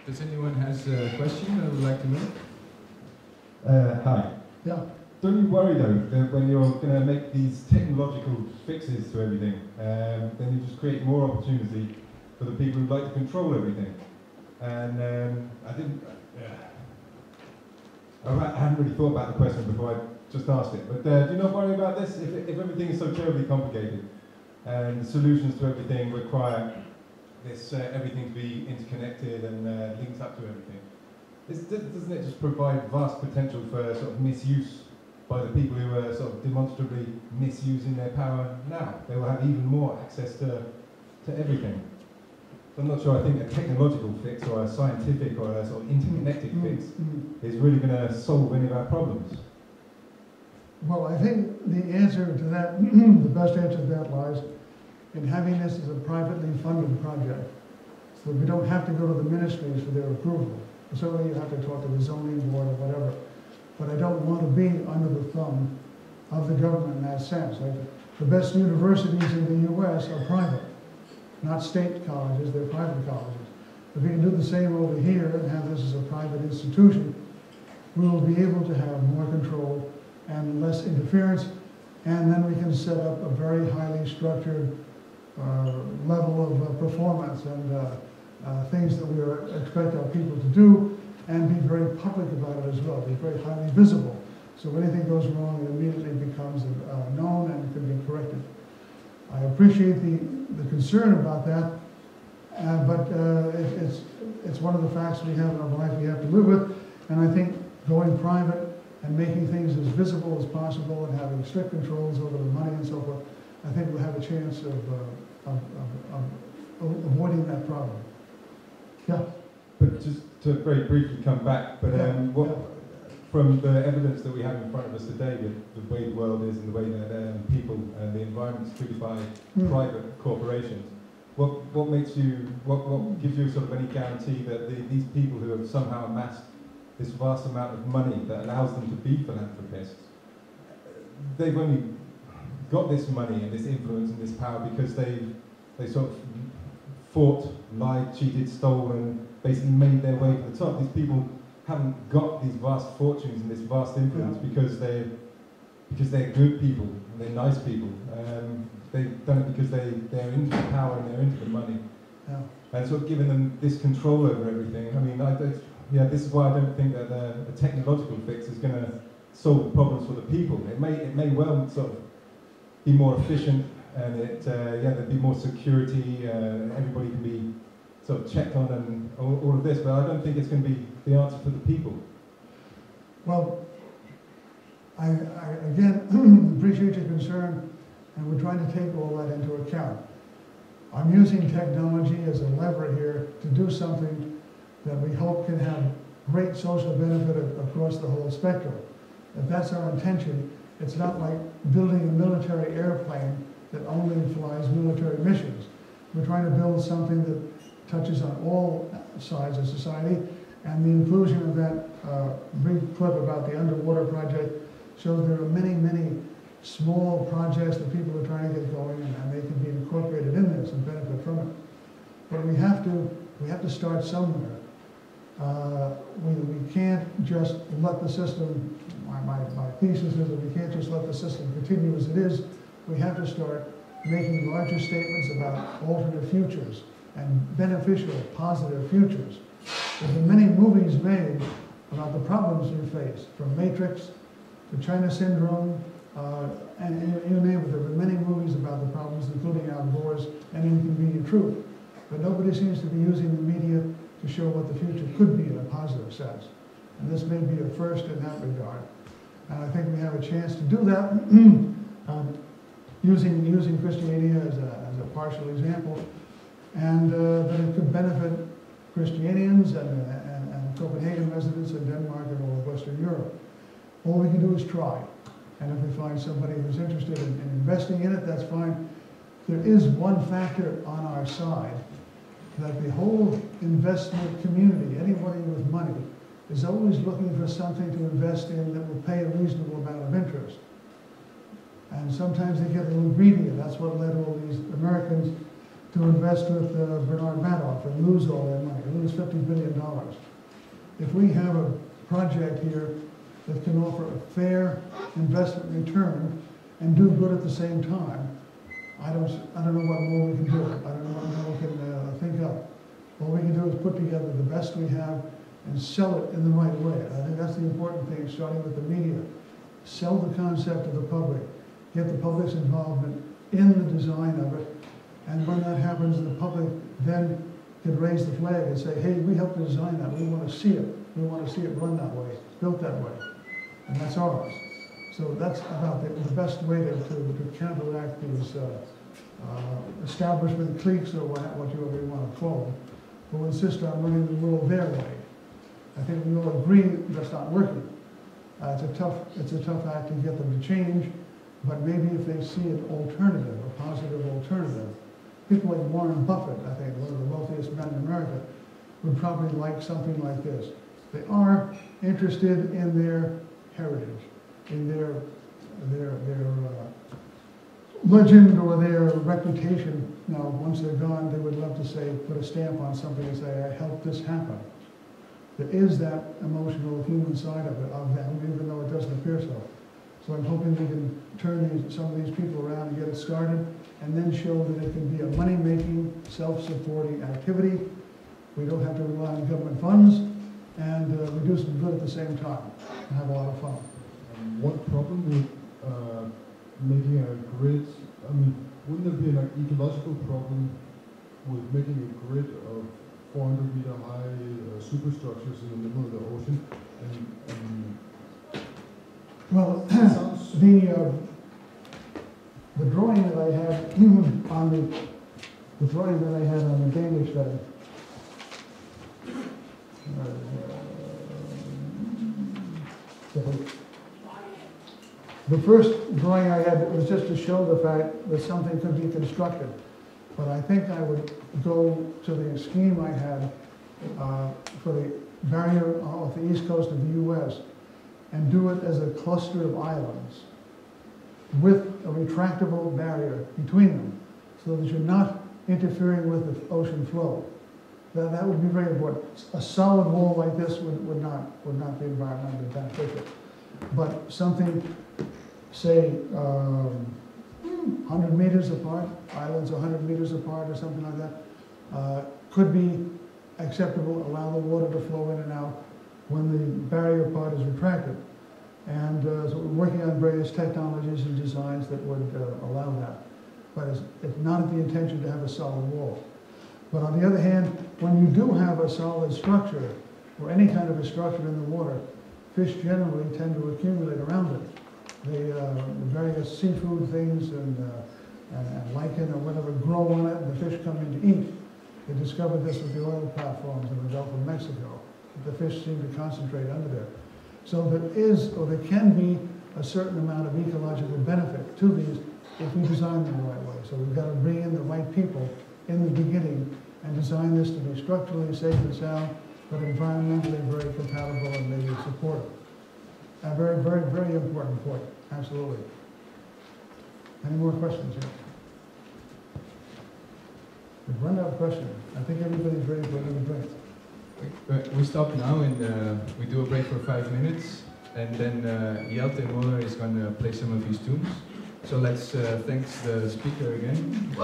Does anyone has a question they would like to make? Hi. Yeah. Don't you worry though that when you're going to make these technological fixes to everything, then you just create more opportunity for the people who like to control everything? And I hadn't really thought about the question before I just asked it. But do you not worry about this? If everything is so terribly complicated, and the solutions to everything require this everything to be interconnected and linked up to everything, doesn't it just provide vast potential for sort of misuse by the people who are sort of demonstrably misusing their power now? They will have even more access to everything. So I'm not sure I think a technological fix or a scientific or a sort of interconnected fix is really going to solve any of our problems. Well, I think the answer to that, the best answer to that lies in having this as a privately funded project, so that we don't have to go to the ministries for their approval. Certainly you have to talk to the zoning board or whatever, but I don't want to be under the thumb of the government in that sense. Like, the best universities in the US are private, not state colleges, they're private colleges. If we can do the same over here and have this as a private institution, we will be able to have more control and less interference, and then we can set up a very highly structured level of performance and things that we expect our people to do, and be very public about it as well, be very highly visible. So if anything goes wrong, it immediately becomes known and can be corrected. I appreciate the concern about that, but it's one of the facts we have in our life we have to live with, and I think going private and making things as visible as possible and having strict controls over the money and so forth, I think we'll have a chance of avoiding that problem. Yeah. But just to very briefly come back, but from the evidence that we have in front of us today, with the way the world is and the way that people and the environment is treated by private corporations, what makes you, what gives you sort of any guarantee that these people who have somehow amassed this vast amount of money that allows them to be philanthropists, they've only got this money and this influence and this power because they sort of fought, lied, cheated, stole, and basically made their way to the top. These people haven't got these vast fortunes and this vast influence because they're good people and they're nice people. They've done it because they're into the power and they're into the money. Yeah. And sort of giving them this control over everything. I mean, this is why I don't think that a technological fix is going to solve the problems for the people. It may well sort of be more efficient, and there'd be more security. Everybody can be sort of checked on and all of this, but I don't think it's going to be the answer for the people. Well, I again appreciate your concern, and we're trying to take all that into account. I'm using technology as a lever here to do something that we hope can have great social benefit across the whole spectrum. If that's our intention, it's not like building a military airplane that only flies military missions. We're trying to build something that touches on all sides of society, and the inclusion of that brief clip about the underwater project shows there are many, many small projects that people are trying to get going, and they can be incorporated in this and benefit from it. But we have to start somewhere. We can't just let the system, my thesis is that we can't just let the system continue as it is. We have to start making larger statements about alternate futures and beneficial, positive futures. There have been many movies made about the problems we face, from Matrix to China Syndrome, and you name it. There have been many movies about the problems, including Al Gore's An Inconvenient Truth. But nobody seems to be using the media to show what the future could be in a positive sense. And this may be a first in that regard. And I think we have a chance to do that using Christiania as a partial example, and that it could benefit Christianians and Copenhagen residents in Denmark and all of Western Europe. All we can do is try. And if we find somebody who's interested in investing in it, that's fine. There is one factor on our side, that the whole investment community, anybody with money, is always looking for something to invest in that will pay a reasonable amount of interest. And sometimes they get a little greedy, and that's what led all these Americans to invest with Bernard Madoff and lose all that money, lose $50 billion. If we have a project here that can offer a fair investment return and do good at the same time, I don't know what more we can do. I don't know what more we can think of. All we can do is put together the best we have and sell it in the right way. I think that's the important thing, starting with the media. Sell the concept to the public. Get the public's involvement in the design of it. And when that happens, the public then can raise the flag and say, hey, we helped design that. We want to see it. We want to see it run that way, built that way. And that's ours. So that's about the best way to counteract these establishment cliques, or whatever you want to call them, who insist on running the world their way. I think we all agree that's not working. It's a tough act to get them to change, but maybe if they see an alternative, a positive alternative, people like Warren Buffett, I think, one of the wealthiest men in America, would probably like something like this. They are interested in their heritage, in their legend or their reputation. Now, once they're gone, they would love to say, put a stamp on something and say, I helped this happen. There is that emotional human side of them, even though it doesn't appear so. So I'm hoping we can turn some of these people around and get it started, and then show that it can be a money-making, self-supporting activity. We don't have to rely on government funds, and we do some good at the same time, and have a lot of fun. What problem with making a grid? I mean, wouldn't there be an ecological problem with making a grid of 400-meter high superstructures in the middle of the ocean? Well, the drawing that I had on the Danish study. The first drawing I had was just to show the fact that something could be constructed. But I think I would go to the scheme I had for the barrier off the east coast of the U.S. and do it as a cluster of islands with a retractable barrier between them, so that you're not interfering with the ocean flow. That would be very important. A solid wall like this would not be environmentally beneficial. But something, say, 100 meters apart, islands 100 meters apart or something like that, could be acceptable, allow the water to flow in and out when the barrier part is retracted. And so we're working on various technologies and designs that would allow that. But it's not the intention to have a solid wall. But on the other hand, when you do have a solid structure, or any kind of a structure in the water, fish generally tend to accumulate around it. The various seafood things and lichen or whatever grow on it, and the fish come in to eat. They discovered this with the oil platforms in the Gulf of Mexico. The fish seem to concentrate under there. So there is, or there can be, a certain amount of ecological benefit to these if we design them the right way. So we've got to bring in the right people in the beginning and design this to be structurally safe and sound, but environmentally very compatible and maybe supportive. A very, very, very important point. Absolutely. Any more questions here? We've run out of questions. I think everybody's ready for another break. We stop now and we do a break for 5 minutes, and then Walter is going to play some of his tunes. So let's thank the speaker again.